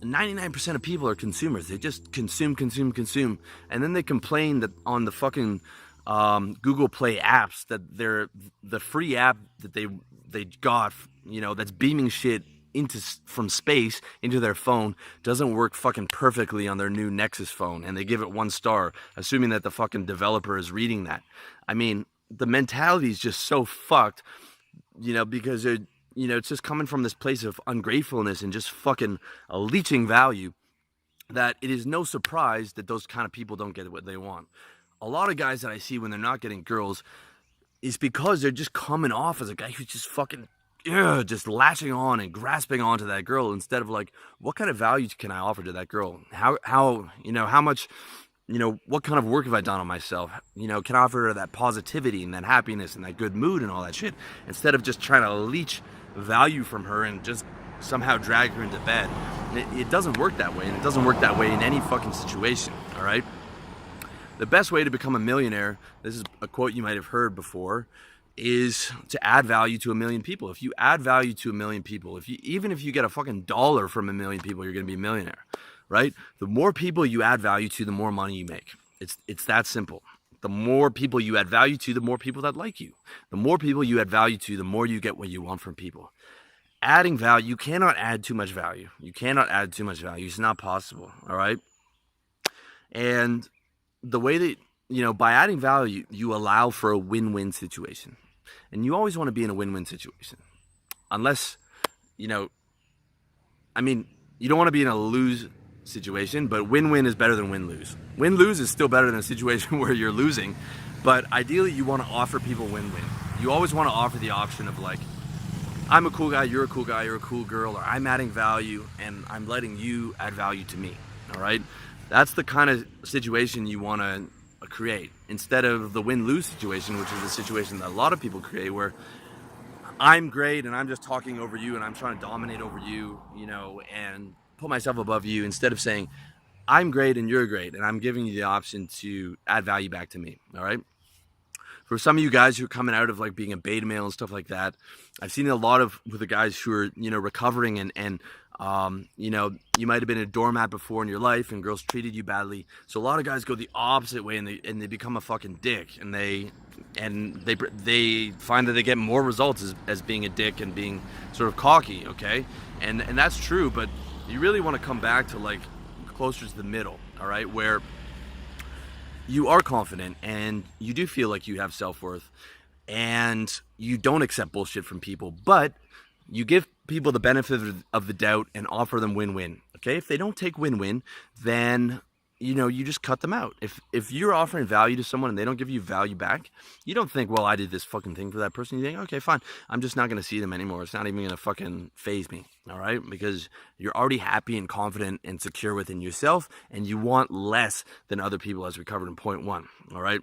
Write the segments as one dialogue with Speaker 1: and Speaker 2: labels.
Speaker 1: 99% of people are consumers. They just consume, consume, consume, and then they complain that on the fucking Google Play apps that the free app that they got, that's beaming shit from space into their phone doesn't work fucking perfectly on their new Nexus phone, and they give it 1 star, assuming that the fucking developer is reading that. I mean, the mentality is just so fucked, because it's just coming from this place of ungratefulness and just fucking leeching value, that it is no surprise that those kind of people don't get what they want. A lot of guys that I see when they're not getting girls is because they're just coming off as a guy who's just fucking just latching on and grasping onto that girl, instead of like, what kind of value can I offer to that girl? How much, what kind of work have I done on myself? Can I offer her that positivity and that happiness and that good mood and all that shit, instead of just trying to leech value from her and just somehow drag her into bed. It doesn't work that way, and it doesn't work that way in any fucking situation, all right? The best way to become a millionaire, this is a quote you might have heard before, is to add value to 1 million people. If you add value to 1 million people, even if you get a fucking dollar from 1 million people, you're going to be a millionaire, right? The more people you add value to, the more money you make. It's that simple. The more people you add value to, the more people that like you. The more people you add value to, the more you get what you want from people. Adding value, you cannot add too much value. You cannot add too much value. It's not possible, all right? And the way that, by adding value, you allow for a win-win situation. And you always want to be in a win-win situation. Unless, you don't want to be in a lose situation, but win-win is better than win-lose. Win-lose is still better than a situation where you're losing, but ideally you want to offer people win-win. You always want to offer the option of like, I'm a cool guy, you're a cool guy, you're a cool girl, or I'm adding value and I'm letting you add value to me, all right? That's the kind of situation you want to create, instead of the win-lose situation, which is a situation that a lot of people create where I'm great and I'm just talking over you and I'm trying to dominate over you, and put myself above you, instead of saying I'm great and you're great and I'm giving you the option to add value back to me, all right? For some of you guys who are coming out of like being a beta male and stuff like that, I've seen a lot of with the guys who are, recovering and you might have been a doormat before in your life and girls treated you badly. So a lot of guys go the opposite way and they become a fucking dick, and they find that they get more results as being a dick and being sort of cocky, okay? And that's true, but you really want to come back to like closer to the middle, all right, where you are confident and you do feel like you have self-worth and you don't accept bullshit from people, but you give people the benefit of the doubt and offer them win-win, okay? If they don't take win-win, then you just cut them out. If you're offering value to someone and they don't give you value back, you don't think, well, I did this fucking thing for that person. You think, okay, fine, I'm just not going to see them anymore. It's not even going to fucking faze me, all right? Because you're already happy and confident and secure within yourself, and you want less than other people, as we covered in point 1, all right?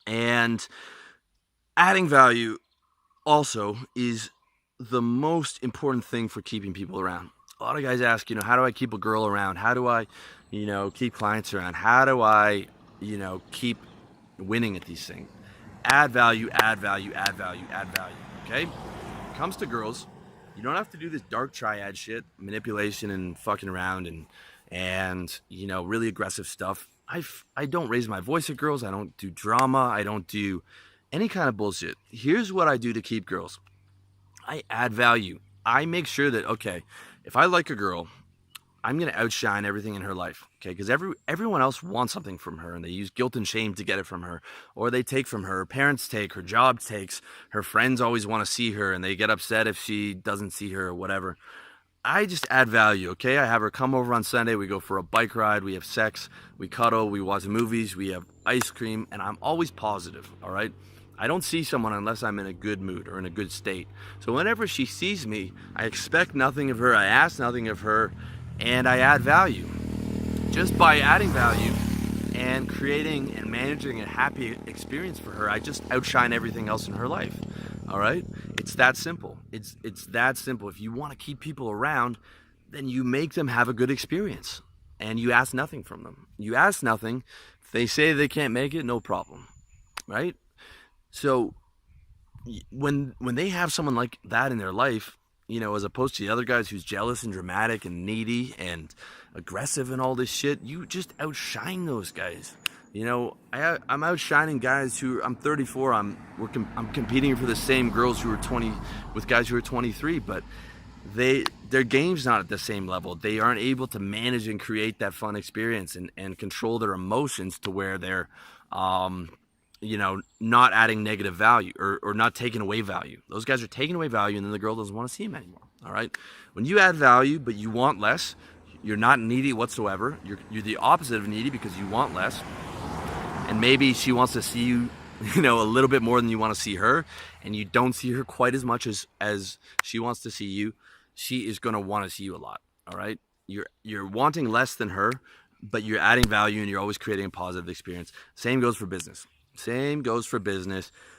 Speaker 1: And adding value also is the most important thing for keeping people around. A lot of guys ask, how do I keep a girl around? How do I keep clients around? How do I, keep winning at these things? Add value, add value, add value, add value, okay? When it comes to girls, you don't have to do this dark triad shit, manipulation and fucking around and really aggressive stuff. I don't raise my voice at girls. I don't do drama. I don't do any kind of bullshit. Here's what I do to keep girls. I add value. I make sure that, okay, if I like a girl, I'm going to outshine everything in her life, okay? Because everyone else wants something from her, and they use guilt and shame to get it from her, or they take from her. Her parents take, her job takes, her friends always want to see her, and they get upset if she doesn't see her or whatever. I just add value, okay? I have her come over on Sunday, we go for a bike ride, we have sex, we cuddle, we watch movies, we have ice cream, and I'm always positive, all right? I don't see someone unless I'm in a good mood or in a good state. So whenever she sees me, I expect nothing of her, I ask nothing of her, and I add value. Just by adding value and creating and managing a happy experience for her, I just outshine everything else in her life. All right? It's that simple. It's that simple. If you want to keep people around, then you make them have a good experience. And you ask nothing from them. You ask nothing. If they say they can't make it, no problem. Right? So when they have someone like that in their life, as opposed to the other guys who's jealous and dramatic and needy and aggressive and all this shit. You just outshine those guys. I'm outshining guys who, I'm 34. I'm competing for the same girls who are 20 with guys who are 23, but their game's not at the same level. They aren't able to manage and create that fun experience and control their emotions to where they're not adding negative value or not taking away value. Those guys are taking away value, and then the girl doesn't want to see him anymore. All right. When you add value but you want less, you're not needy whatsoever. You're the opposite of needy because you want less. And maybe she wants to see you, a little bit more than you want to see her, and you don't see her quite as much as she wants to see you. She is going to want to see you a lot. All right. You're wanting less than her, but you're adding value and you're always creating a positive experience. Same goes for business.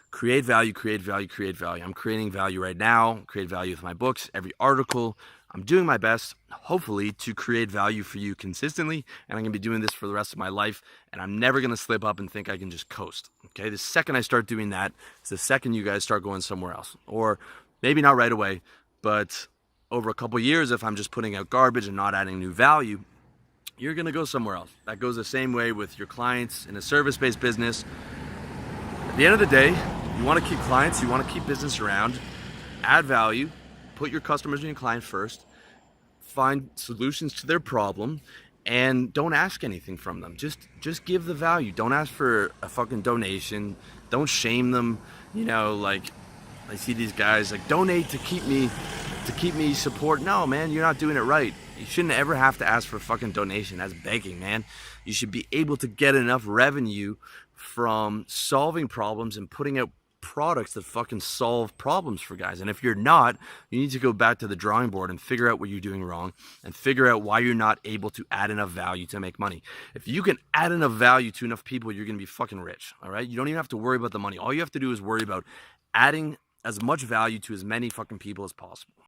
Speaker 1: Create value, create value, create value. I'm creating value right now, create value with my books, every article. I'm doing my best, hopefully, to create value for you consistently, and I'm going to be doing this for the rest of my life, and I'm never going to slip up and think I can just coast, okay? The second I start doing that is the second you guys start going somewhere else, or maybe not right away, but over a couple years, if I'm just putting out garbage and not adding new value, you're going to go somewhere else. That goes the same way with your clients in a service-based business. At the end of the day, you want to keep clients, you want to keep business around, add value, put your customers and your client first, find solutions to their problem, and don't ask anything from them. Just give the value. Don't ask for a fucking donation. Don't shame them. Like I see these guys like donate to keep me support. No, man, you're not doing it right. You shouldn't ever have to ask for a fucking donation. That's begging, man. You should be able to get enough revenue from solving problems and putting out products that fucking solve problems for guys. And if you're not, you need to go back to the drawing board and figure out what you're doing wrong and figure out why you're not able to add enough value to make money. If you can add enough value to enough people, you're going to be fucking rich. All right. You don't even have to worry about the money. All you have to do is worry about adding as much value to as many fucking people as possible.